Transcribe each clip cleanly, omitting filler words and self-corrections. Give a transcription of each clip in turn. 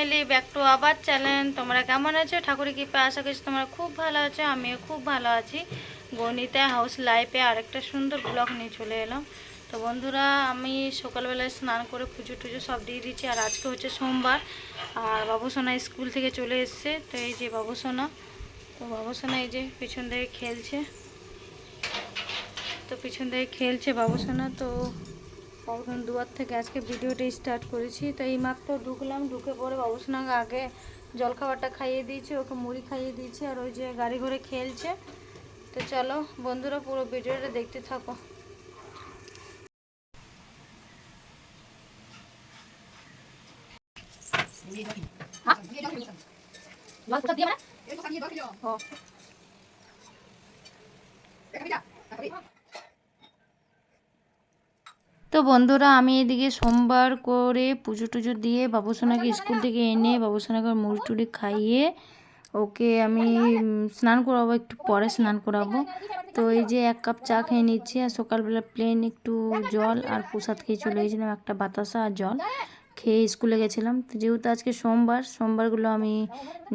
Family, back to আবার channel. তোমরা কেমন আছো? ঠাকুরের কৃপায় আশা করছি তোমরা খুব ভালো আছো, আমিও খুব ভালো আছি। গণিতা হাউস লাইফে আরেকটা সুন্দর ব্লগ নিয়ে চলে এলাম। তো বন্ধুরা, আমি সকালবেলায় স্নান করে পুজো টুজো সব দিয়ে দিচ্ছি। আর আজকে হচ্ছে সোমবার, আর বাবুসোনা স্কুল থেকে চলে এসছে। তো এই যে বাবুসোনা, তো বাবুসোনা এই যে পিছন থেকে খেলছে। তো পিছন থেকে খেলছে বাবুসোনা। তো তখন দুয়ার থেকে আজকে ভিডিওটা স্টার্ট করেছি। তো এই মাত্র ঢুকলাম, ঢুকে পরে বাবুসোনাকে আগে জলখাবারটা খাইয়ে দিয়েছি, ওকে মুড়ি খাইয়ে দিয়েছি, আর ওই যে গাড়ি ঘরে খেলছে। তো চলো বন্ধুরা, পুরো ভিডিওটা দেখতে থাকো। তো বন্ধুরা, আমি এদিকে সোমবার করে পুজো টুজো দিয়ে বাবুসোনাকে স্কুল থেকে এনে বাবুসোনাকে মুড়ি টুড়ি খাইয়ে ওকে আমি স্নান করাবো, একটু পরে স্নান করাবো। তো এই যে 1 কাপ চা খেয়ে নিচ্ছি, আর সকালবেলা প্লেন একটু জল আর প্রসাদ খেয়ে চলে গেছিলাম, একটা বাতাসা আর জল খেয়ে স্কুলে গেছিলাম। তো যেহেতু আজকে সোমবারগুলো আমি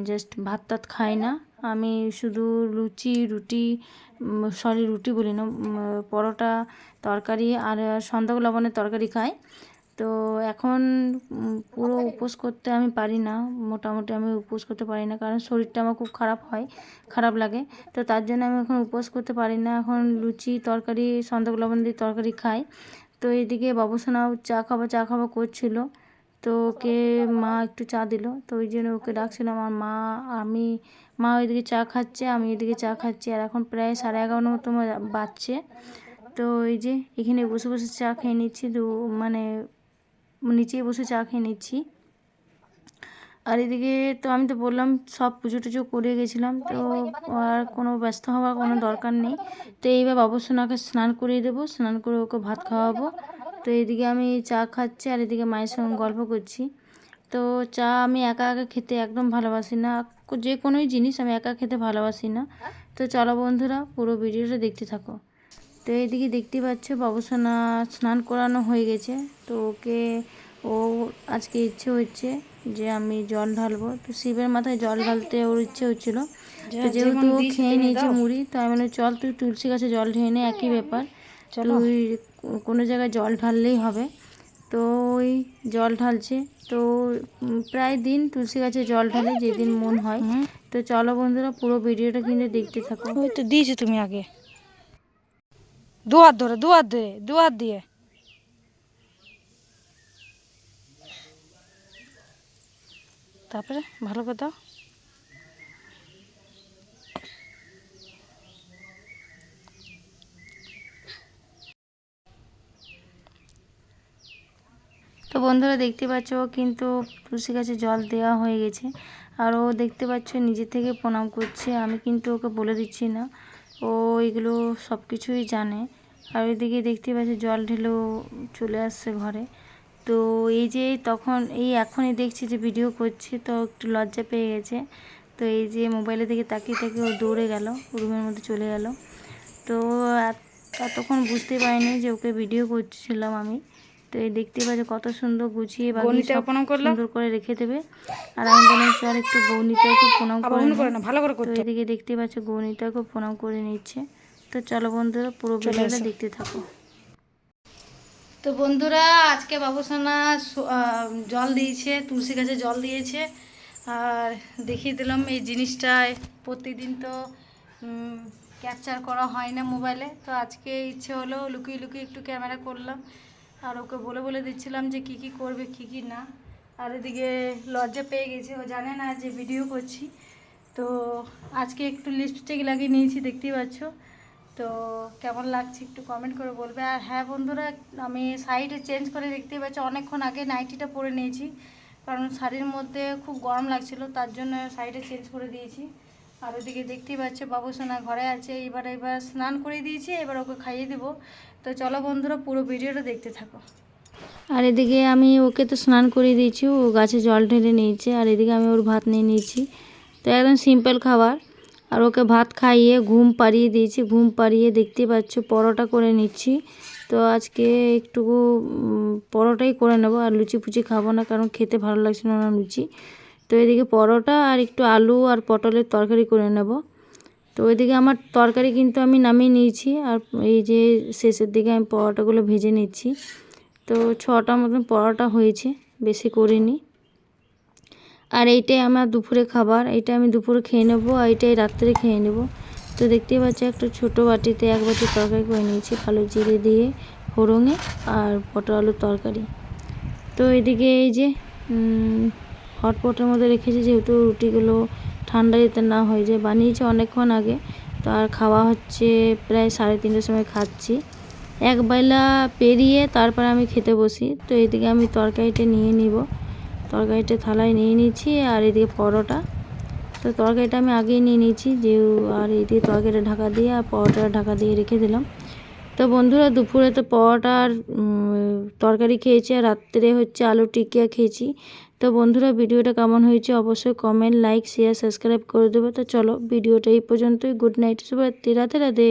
জাস্ট ভাত টাত খাই না, আমি শুধু রুটি বলি না, পরোটা, তরকারি আর সন্ধ্যাক লবণের তরকারি খাই। তো এখন পুরো উপোস করতে আমি পারি না, মোটামুটি আমি উপোস করতে পারি না, কারণ শরীরটা আমার খুব খারাপ লাগে। তো তার জন্য আমি এখন উপোস করতে পারি না, এখন লুচি তরকারি সন্ধ্যাক লবণ দিয়ে তরকারি খাই। তো এইদিকে বাবুসোনাও চা খাবো করছিল। তো ওকে মা একটু চা দিল, তো ওই জন্য ওকে ডাকছিলাম। আর মা ওইদিকে চা খাচ্ছে, আমি এদিকে চা খাচ্ছি। আর এখন প্রায় 11:30 মতো বাজছে। তো এই যে এখানে বসে বসে চা খেয়ে নিচ্ছি, মানে নিচেই বসে চা খেয়ে নিচ্ছি। আর এদিকে তো আমি তো বললাম সব পুজো টুজো করে গেছিলাম, তো আর কোনো ব্যস্ত হওয়ার কোনো দরকার নেই। তো এইবার বাবুসোনাকে স্নান করিয়ে দেবো, স্নান করে ওকে ভাত খাওয়াবো। তো এদিকে আমি চা খাচ্ছি আর এদিকে মায়ের সঙ্গে গল্প করছি। তো চা আমি একা খেতে একদম ভালোবাসি না, যে কোনোই জিনিস আমি একা খেতে ভালোবাসি না। তো চলো বন্ধুরা, পুরো ভিডিওটা দেখতে থাকো। তো এইদিকে দেখতে পাচ্ছ বাবুসোনা স্নান করানো হয়ে গেছে। তো ও আজকে ইচ্ছে হচ্ছে যে আমি জল ঢালবো, তো শিবের মাথায় জল ঢালতে ওর ইচ্ছে হচ্ছিলো। তো যেহেতু খেয়ে নিয়েছে মুড়ি, তো আমি বলি চল তুই তুলসী গাছে জল ঢেলে নে, একই ব্যাপার, তুই কোনো জায়গায় জল ঢাললেই হবে। তো ওই জল ঢালছে, তো প্রায় দিন তুলসী গাছে জল ঢালে যেদিন মন হয়। তো চলো বন্ধুরা, পুরো ভিডিওটা কিন্তু দেখতে থাকো। ওই তো দিয়েছো তুমি আগে, দু হাত দিয়ে তারপরে ভালো করে দাও। তো বন্ধুরা দেখতে পাচ্ছ কিন্তু তুলসী গাছে জল দেওয়া হয়ে গেছে, আর ও দেখতে পাচ্ছ নিজে থেকে প্রণাম করছে, আমি কিন্তু ওকে বলে দিচ্ছি না, ও এগুলো সব কিছুই জানে। আর ওইদিকে দেখতে পাচ্ছি জল ঢেলেও চলে আসছে ঘরে। তো এই যে এখনই দেখছি যে ভিডিও করছি, তো একটু লজ্জা পেয়ে গেছে। তো এই যে মোবাইলের দিকে তাকিয়ে ও দৌড়ে গেল, রুমের মধ্যে চলে গেল। তো ততক্ষণ বুঝতে পারিনি যে ওকে ভিডিও করছিলাম আমি। তো এই দেখতে পাচ্ছি কত সুন্দর গুছিয়ে সব সুন্দর করে রেখে দেবে। আর আমি বললাম চল একটু গৌনিতাকে প্রণাম করে না, ভালো করে। তো এদিকে দেখতে পাচ্ছি গৌনিতাকে প্রণাম করে নিচ্ছে। তো চলো বন্ধুরা, পুরো ভিডিওটা দেখতে থাকো। তো বন্ধুরা, আজকে বাবুসোনা জল দিয়েছে, তুলসী গাছে জল দিয়েছে। আর দেখিয়ে দিলাম এই জিনিসটা, প্রতিদিন তো ক্যাপচার করা হয় না মোবাইলে, তো আজকে ইচ্ছে হলো লুকিয়ে লুকিয়ে একটু ক্যামেরা করলাম। আর ওকে বলে দিচ্ছিলাম যে কি করবে কি না। আর এদিকে লজ্জা পেয়ে গেছে, ও জানে না যে ভিডিও করছি। তো আজকে একটু লিপস্টিক লাগিয়ে নিয়েছি, দেখতেই পাচ্ছ। তো কেমন লাগছে একটু কমেন্ট করে বলবে। আর হ্যাঁ বন্ধুরা, আমি শাড়িটা চেঞ্জ করে দেখতেই পাচ্ছি অনেকক্ষণ আগে নাইটিটা পরে নিয়েছি, কারণ শাড়ির মধ্যে খুব গরম লাগছিল, তার জন্য শাড়িটা চেঞ্জ করে দিয়েছি। আর ওদিকে দেখতেই পাচ্ছ বাবুসোনা ঘরে আছে, এবার স্নান করে দিয়েছি, এবার ওকে খাইয়ে দেবো। তো চলো বন্ধুরা, পুরো ভিডিওটা দেখতে থাকো। আর এদিকে আমি ওকে তো স্নান করিয়ে দিয়েছি, ও গাছে জল ঢেলে নিয়েছে, আর এদিকে আমি ওর ভাত নিয়ে নিয়েছি। তো একদম সিম্পল খাবার, আর ওকে ভাত খাইয়ে ঘুম পাড়িয়ে দিয়েছি। ঘুম পাড়িয়ে দেখতে পাচ্ছ পরোটা করে নিচ্ছি। তো আজকে একটু পরোটাই করে নেব, আর লুচি ফুচি খাবো না, কারণ খেতে ভালো লাগছে না লুচি। তো এদিকে পরোটা আর একটু আলু আর পটলের তরকারি করে নেব। তো ওইদিকে আমার তরকারি কিন্তু আমি নামিয়ে নিয়েছি, আর এই যে শেষের দিকে আমি পরোটাগুলো ভেজে নিচ্ছি। তো 6টা মতন পরোটা হয়েছে, বেশি করিনি। আর এইটাই আমার দুপুরে খাবার, এটা আমি দুপুরে খেয়ে নেবো, আর এইটাই রাত্রে খেয়ে নেব। তো দেখতেই পাচ্ছি একটা ছোটো বাটিতে 1 বাটি তরকারি করে নিয়েছি, কালো জিরে দিয়ে ফোড়নে, আর পটল আলুর তরকারি। তো এদিকে এই যে হটপটের মধ্যে রেখেছি, যেহেতু রুটিগুলো ঠান্ডা যেতে না হয়ে যায়। বানিয়েছি অনেকক্ষণ আগে। তো আর খাওয়া হচ্ছে প্রায় 3:30টার সময় খাচ্ছি। 1 বেলা পেরিয়ে তারপর আমি খেতে বসি। তো এদিকে আমি তরকারিটা নিয়ে নিব, তরকারিটা থালায় নিয়ে নিচ্ছি, আর এদিকে পরোটা। তো তরকারিটা আমি আগেই নিয়ে নিয়েছি আর এদিকে তরকারিটা ঢাকা দিয়ে আর পরোটাটা ঢাকা দিয়ে রেখে দিলাম। তো বন্ধুরা দুপুরে তো পরোটা আর তরকারি খেয়েছি, আর রাত্রে হচ্ছে আলু টিকিয়া খেয়েছি। তো বন্ধুরা ভিডিওটা কেমন হয়েছে অবশ্যই কমেন্ট, লাইক, শেয়ার, সাবস্ক্রাইব করে দেবো। তো চলো ভিডিওটা এই পর্যন্তই। গুড নাইট, শুভরাত্রি, রাধে রাধে।